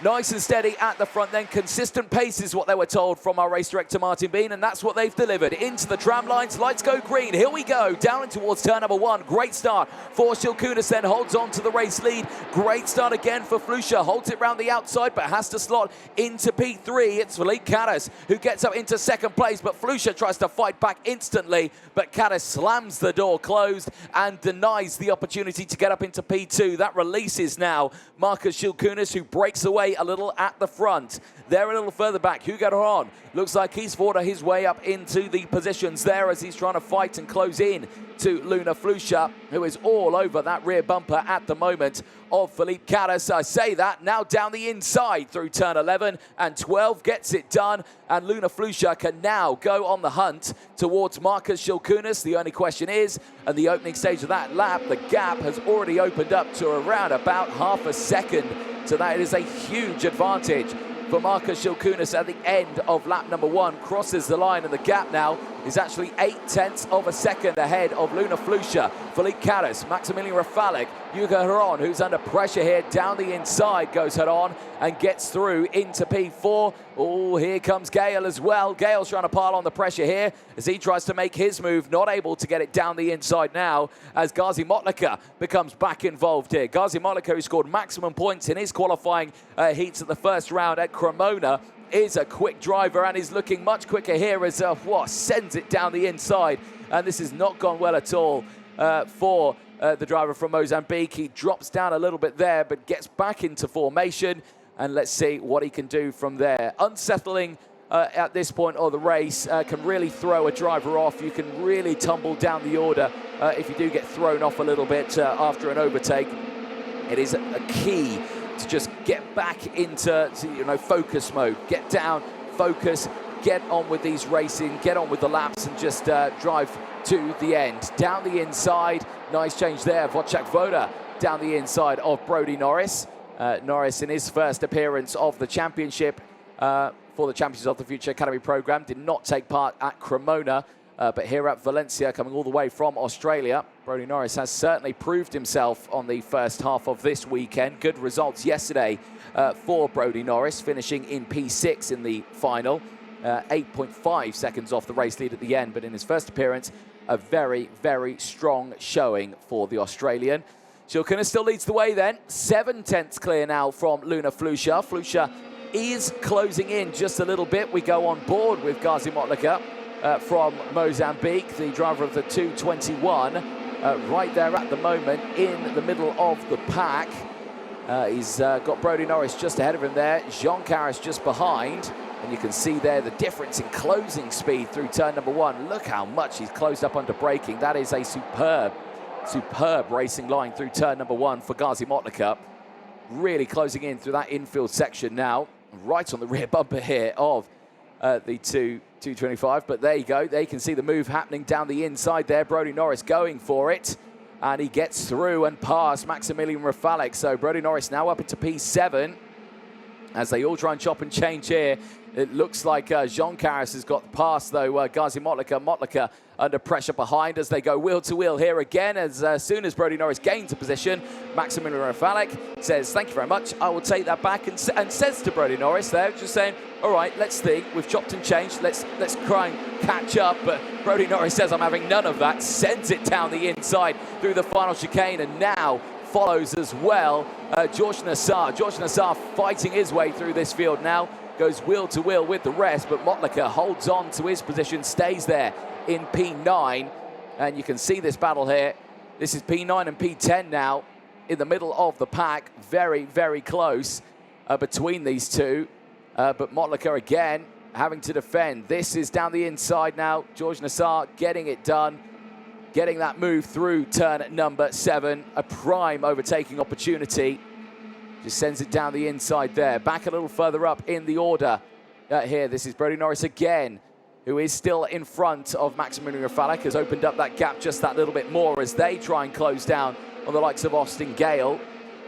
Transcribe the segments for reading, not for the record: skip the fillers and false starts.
Nice and steady at the front then. Consistent pace is what they were told from our race director, Martin Bean, and that's what they've delivered. Into the tram lines, lights go green. Here we go, down and towards turn number 1. Great start for Shilkunas, then holds on to the race lead. Great start again for Flusha. Holds it round the outside, but has to slot into P3. It's Philippe Caddis who gets up into second place, but Flusha tries to fight back instantly, but Caddis slams the door closed and denies the opportunity to get up into P2. That releases now Marcus Shilkunas, who breaks away a little at the front. There a little further back, Hugo Ron looks like he's fought his way up into the positions there as he's trying to fight and close in to Luna Flusha, who is all over that rear bumper at the moment of Philippe Caddis. I say that, now down the inside through turn 11 and 12 gets it done, and Luna Flusha can now go on the hunt towards Marcus Shilkunas. The only question is, at the opening stage of that lap, the gap has already opened up to around about half a second. So that is a huge advantage for Marcus Shilkunas at the end of lap number 1. Crosses the line, and the gap now is actually 0.8 of a second ahead of Luna Flusha, Philippe Caddis, Maximilian Rafalik, Hugo Heron, who's under pressure here. Down the inside goes Heron and gets through into P4. Oh, here comes Gale as well. Gale's trying to pile on the pressure here as he tries to make his move. Not able to get it down the inside now as Gazi Motlaka becomes back involved here. Gazi Motlaka, who scored maximum points in his qualifying heats at the first round at Cremona, is a quick driver and is looking much quicker here as sends it down the inside. And this has not gone well at all for the driver from Mozambique. He drops down a little bit there, but gets back into formation. And let's see what he can do from there. Unsettling at this point of the race can really throw a driver off. You can really tumble down the order if you do get thrown off a little bit after an overtake. It is a key to just get back into focus mode. Get down, focus, get on with these racing, get on with the laps, and just drive to the end. Down the inside, nice change there. Wojciech Woda down the inside of Brodie Norris. Norris, in his first appearance of the championship for the Champions of the Future Academy program, did not take part at Cremona, but here at Valencia, coming all the way from Australia, Brodie Norris has certainly proved himself on the first half of this weekend. Good results yesterday for Brodie Norris, finishing in P6 in the final. 8.5 seconds off the race lead at the end, but in his first appearance, a very, very strong showing for the Australian. Shilkunas still leads the way then. 7 tenths clear now from Luna Flusha. Flusha is closing in just a little bit. We go on board with Gazi Motlaka from Mozambique, the driver of the 221, right there at the moment in the middle of the pack. He's got Brodie Norris just ahead of him there. Jean Caras just behind. And you can see there the difference in closing speed through turn number 1. Look how much he's closed up under braking. That is a superb racing line through turn number 1 for Gazi Motlaka. Really closing in through that infield section now, right on the rear bumper here of the 225. But there you go, they can see the move happening down the inside there. Brodie Norris going for it, and he gets through and past Maximilian Rafalik. So Brodie Norris now up into P7 as they all try and chop and change here. It looks like Jean Caras has got past, though, Gazi Motlaka. Motlaka under pressure behind as they go wheel to wheel here again. As soon as Brodie Norris gains a position, Maximilian Rafalik says, "Thank you very much, I will take that back," and says to Brodie Norris there, just saying, "All right, let's think, we've chopped and changed, let's try and catch up." But Brodie Norris says, "I'm having none of that," sends it down the inside through the final chicane, and now follows as well George Nassar. George Nassar fighting his way through this field now, goes wheel to wheel with the rest, but Motlaka holds on to his position, stays there in P9, and you can see this battle here. This is P9 and P10 now in the middle of the pack. Very, very close between these two, but Motlaka again having to defend. This is down the inside now. George Nassar getting it done, getting that move through turn number 7. A prime overtaking opportunity. Just sends it down the inside there. Back a little further up in the order here. This is Brodie Norris again, who is still in front of Maximilian Rafalik, has opened up that gap just that little bit more as they try and close down on the likes of Austin Gale.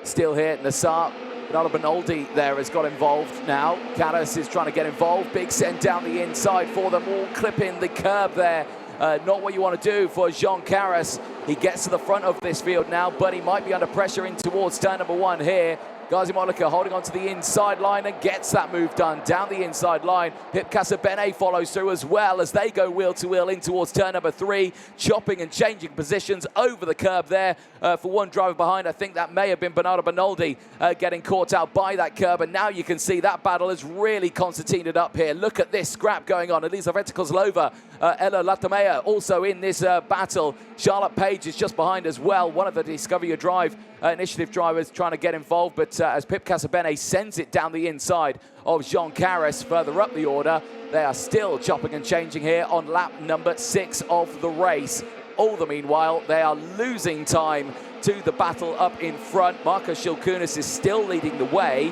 Still here, Nassar. Bernardo Benoldi there has got involved now. Caddis is trying to get involved. Big send down the inside for them, all clipping the curb there. Not what you want to do for Jean Caras. He gets to the front of this field now, but he might be under pressure in towards turn number 1 here. Gazi Mollica holding on to the inside line and gets that move done down the inside line. Pip Casabene follows through as well as they go wheel to wheel in towards turn number 3, chopping and changing positions over the curb there for one driver behind. I think that may have been Bernardo Bonaldi getting caught out by that curb, and now you can see that battle is really concertinaed up here. Look at this scrap going on. Elizaveta Kozlova, Ella Latamea also in this battle. Charlotte Page is just behind as well, one of the Discover Your Drive initiative drivers trying to get involved, but as Pip Casabene sends it down the inside of Jean Carras further up the order, they are still chopping and changing here on lap number 6 of the race. All the meanwhile, they are losing time to the battle up in front. Marcos Shilkunis is still leading the way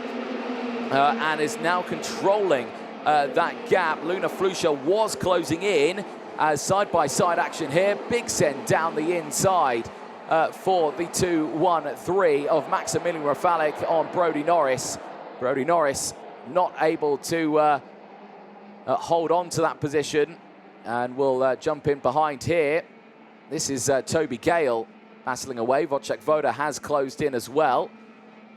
and is now controlling that gap. Luna Flusha was closing in as side-by-side action here. Big send down the inside for the 2-1-3 of Maximilian Rafalik on Brody Norris. Brody Norris not able to hold on to that position, and will jump in behind here. This is Toby Gale battling away. Wojciech Woda has closed in as well.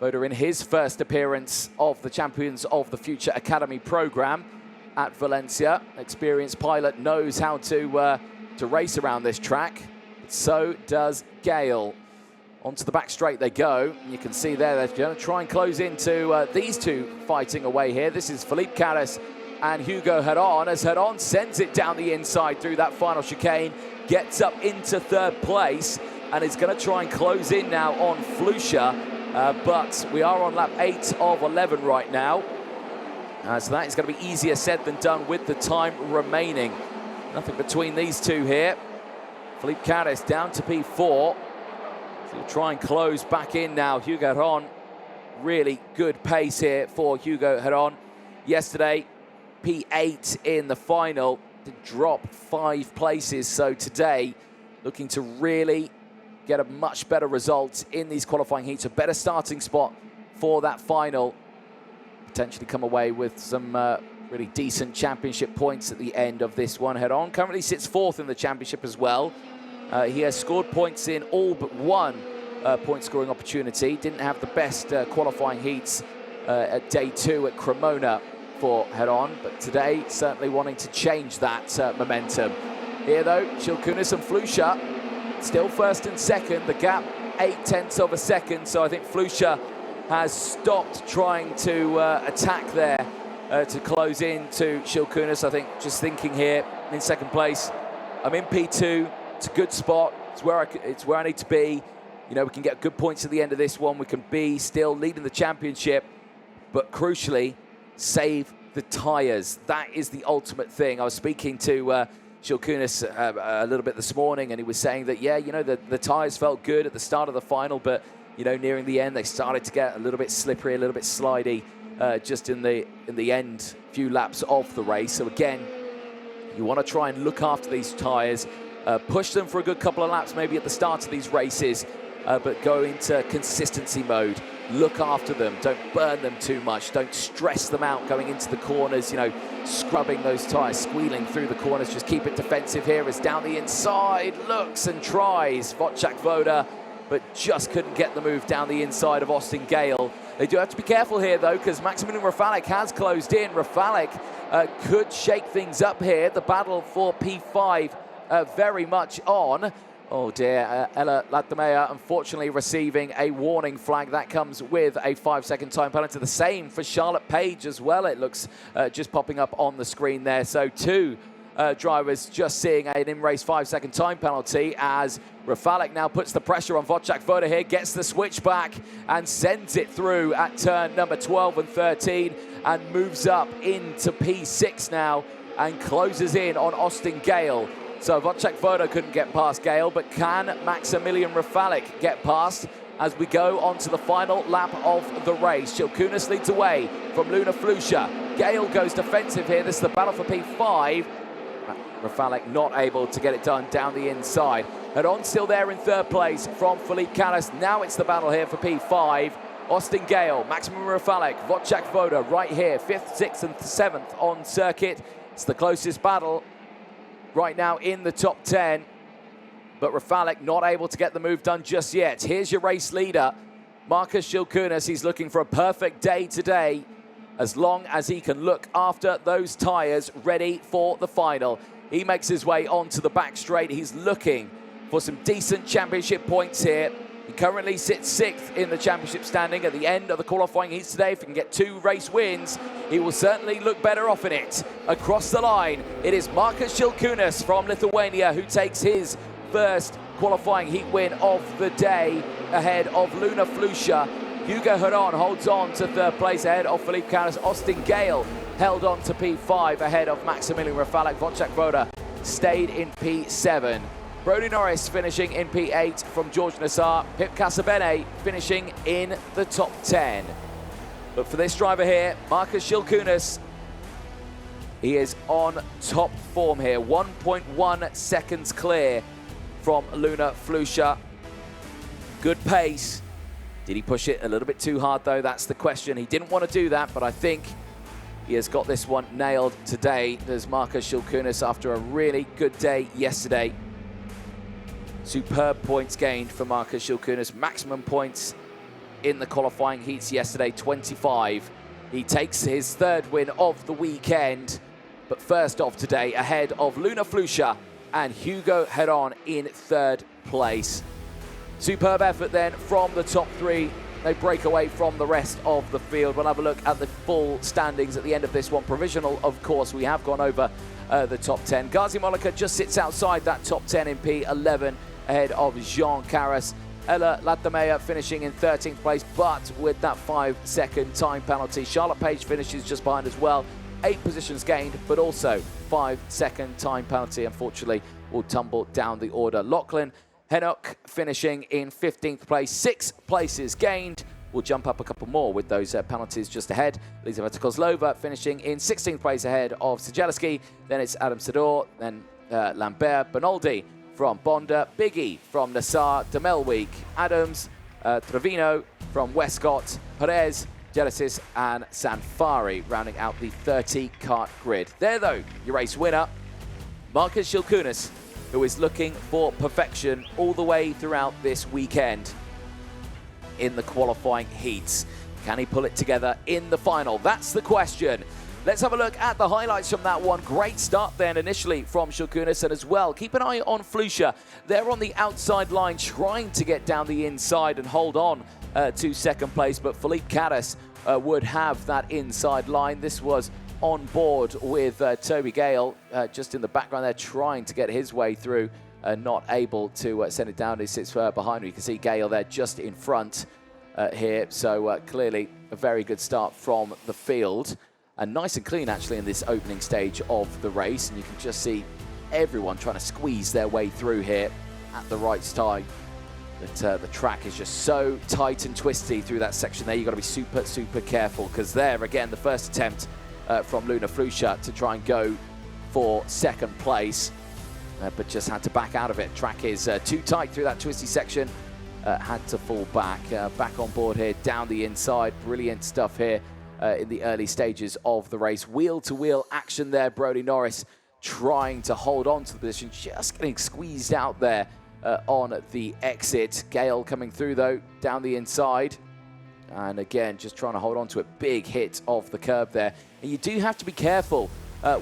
Woda in his first appearance of the Champions of the Future Academy program at Valencia. Experienced pilot, knows how to race around this track. So does Gale. Onto the back straight they go. You can see there they're going to try and close into these two fighting away here. This is Felipe Carras and Hugo Heron, as Heron sends it down the inside through that final chicane, gets up into 3rd place, and is going to try and close in now on Flusha. But we are on lap 8 of 11 right now. So that is going to be easier said than done with the time remaining. Nothing between these two here. Felipe Carras down to P4. So he'll try and close back in now. Hugo Heron, really good pace here for Hugo Heron. Yesterday, P8 in the final, to drop 5 places. So today, looking to really get a much better result in these qualifying heats, a better starting spot for that final. Potentially come away with some really decent championship points at the end of this one. Heron currently sits 4th in the championship as well. He has scored points in all but one point scoring opportunity. Didn't have the best qualifying heats at day 2 at Cremona for Heron, but today certainly wanting to change that momentum. Here though, Shilkunis and Flusha still 1st and 2nd, the gap 0.8 of a second, so I think Flusha has stopped trying to attack there to close in to Shilkunis. I think just thinking here in 2nd place, I'm in P2, it's a good spot, it's where I need to be. You know, we can get good points at the end of this one, we can be still leading the championship, but crucially, save the tyres. That is the ultimate thing. I was speaking to Shilkunis a little bit this morning, and he was saying that, yeah, you know, the tyres felt good at the start of the final, but, you know, nearing the end, they started to get a little bit slippery, a little bit slidey, just in the end few laps of the race. So again, you want to try and look after these tyres, push them for a good couple of laps, maybe at the start of these races, but go into consistency mode. Look after them, don't burn them too much, don't stress them out going into the corners, you know, scrubbing those tyres, squealing through the corners. Just keep it defensive here as down the inside, looks and tries Wojciech Woda, but just couldn't get the move down the inside of Austin Gale. They do have to be careful here though, because Maximilian Rafalik has closed in. Rafalik could shake things up here. The battle for P5 very much on. Oh dear, Ella Latamea unfortunately receiving a warning flag. That comes with a 5-second time penalty. The same for Charlotte Page as well, it looks just popping up on the screen there. So 2 drivers just seeing an in-race 5-second time penalty, as Rafalik now puts the pressure on Wojciech Woda here, gets the switch back and sends it through at turn number 12 and 13 and moves up into P6 now and closes in on Austin Gale. So Wojciech Woda couldn't get past Gale, but can Maximilian Rafalik get past as we go on to the final lap of the race? Shilkunis leads away from Luna Flusha. Gale goes defensive here. This is the battle for P5. Rafalik not able to get it done down the inside. Heron still there in 3rd place from Felipe Carras. Now it's the battle here for P5. Austin Gale, Maximilian Rafalik, Wojciech Woda right here, 5th, 6th and 7th on circuit. It's the closest battle right now in the top 10, but Rafalik not able to get the move done just yet. Here's your race leader, Marcus Shilkunas, he's looking for a perfect day today, as long as he can look after those tyres ready for the final. He makes his way onto the back straight. He's looking for some decent championship points here. He currently sits 6th in the championship standing at the end of the qualifying heats today. If he can get 2 race wins, he will certainly look better off in it. Across the line, it is Marcus Shilkunas from Lithuania who takes his first qualifying heat win of the day ahead of Luna Flusha. Hugo Heron holds on to 3rd place ahead of Philippe Canis. Austin Gale held on to P5 ahead of Maximilian Rafalek. Wojciech Woda stayed in P7. Brodie Norris finishing in P8 from George Nassar. Pip Casabene finishing in the top 10. But for this driver here, Marcus Shilkunas, he is on top form here. 1.1 seconds clear from Luna Flusha. Good pace. Did he push it a little bit too hard though? That's the question. He didn't want to do that, but I think he has got this one nailed today. There's Marcus Shilkunas after a really good day yesterday. Superb points gained for Marcus Shilkunas. Maximum points in the qualifying heats yesterday, 25. He takes his 3rd win of the weekend, but first off today ahead of Luna Flusha and Hugo Heron in 3rd place. Superb effort then from the top 3. They break away from the rest of the field. We'll have a look at the full standings at the end of this one. Provisional, of course, we have gone over the top 10. Gazi Mollica just sits outside that top 10 in P11 ahead of Jean Caras. Ella Latamea finishing in 13th place, but with that 5-second time penalty. Charlotte Page finishes just behind as well. 8 positions gained, but also 5-second time penalty, unfortunately, will tumble down the order. Lachlan Hennock finishing in 15th place, 6 places gained. We'll jump up a couple more with those penalties just ahead. Elizaveta Kozlova finishing in 16th place ahead of Sijelski. Then it's Adam Sador, then Lambert, Bonaldi from Bonda, Biggie from Nassar, Demelweek, Adams, Trevino from Westcott, Perez, Genesis and Sanfari rounding out the 30-kart grid. There though, your race winner, Marcus Shilkunas, who is looking for perfection all the way throughout this weekend in the qualifying heats. Can he pull it together in the final? That's the question. Let's have a look at the highlights from that one. Great start then initially from Shilkunas, and as well, keep an eye on Flusha. They're on the outside line trying to get down the inside and hold on to 2nd place, but Philippe Caris would have that inside line. This was on board with Toby Gale just in the background there trying to get his way through, not able to send it down. He sits behind him. You can see Gale there just in front here, so clearly a very good start from the field. And nice and clean, actually, in this opening stage of the race. And you can just see everyone trying to squeeze their way through here at the right time. But the track is just so tight and twisty through that section there. You've got to be super, super careful, because there, again, the first attempt from Luna Flusha to try and go for 2nd place, but just had to back out of it. Track is too tight through that twisty section. Had to fall back. Back on board here, down the inside. Brilliant stuff here. In the early stages of the race. Wheel-to-wheel action there. Brodie Norris trying to hold on to the position, just getting squeezed out there on the exit. Gale coming through, though, down the inside. And again, just trying to hold on to it. Big hit off the curb there. And you do have to be careful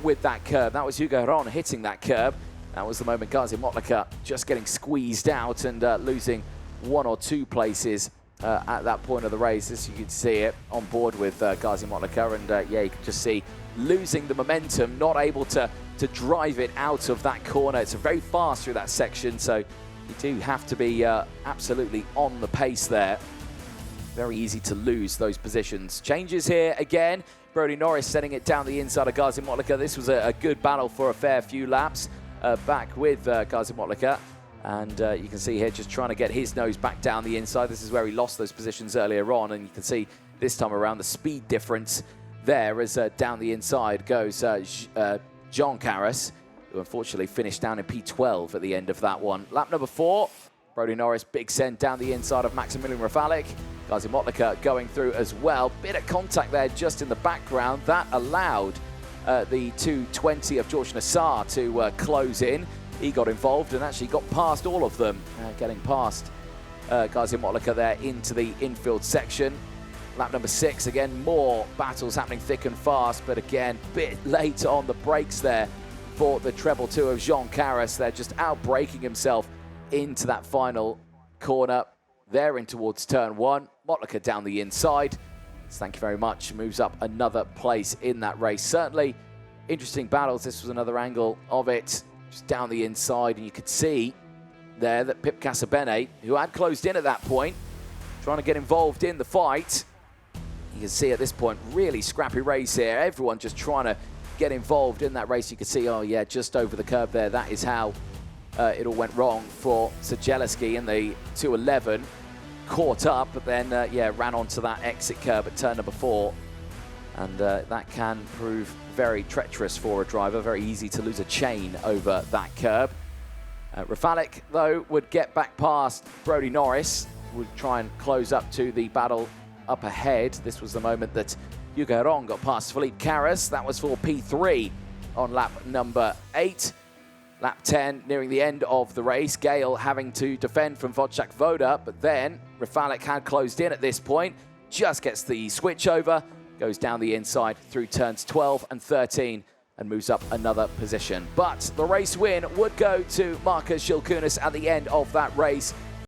with that curb. That was Hugo Heron hitting that curb. That was the moment Gazi Motlaka just getting squeezed out and losing 1 or 2 places at that point of the race. As you can see it on board with Gazi Motlaka, and yeah, you can just see losing the momentum, not able to drive it out of that corner. It's very fast through that section, so you do have to be absolutely on the pace there. Very easy to lose those positions. Changes here again. Brodie Norris setting it down the inside of Gazi Motlaka. This was a good battle for a fair few laps back with Gazi Motlaka. And you can see here just trying to get his nose back down the inside. This is where he lost those positions earlier on. And you can see this time around the speed difference there as down the inside goes Jean Caras, who unfortunately finished down in P12 at the end of that one. Lap number 4, Brodie Norris, big send down the inside of Maximilian Rafalek. Gazi Motlaka going through as well. Bit of contact there just in the background. That allowed the 220 of George Nassar to close in. He got involved and actually got past all of them, getting past Gazi Motlaka there into the infield section. Lap number 6, again, more battles happening thick and fast, but again, bit late on the brakes there for the treble 2 of Jean Carras. They're just out-braking himself into that final corner. There in towards turn 1. Motlaka down the inside. Thank you very much. Moves up another place in that race. Certainly interesting battles. This was another angle of it, just down the inside, and you could see there that Pip Casabene, who had closed in at that point, trying to get involved in the fight. You can see at this point, really scrappy race here. Everyone just trying to get involved in that race. You can see, oh yeah, just over the curb there. That is how it all went wrong for Sajeleski in the 211. Caught up, but then, yeah, ran onto that exit curb at turn number 4. And that can prove very treacherous for a driver. Very easy to lose a chain over that curb. Rafalik, though, would get back past Brodie Norris. Would try and close up to the battle up ahead. This was the moment that Hugo Ron got past Philippe Carras. That was for P3 on lap number 8. Lap 10, nearing the end of the race. Gale having to defend from Wojciech Woda, but then Rafalik had closed in at this point. Just gets the switch over, goes down the inside through turns 12 and 13 and moves up another position. But the race win would go to Marcus Shilkunas at the end of that race.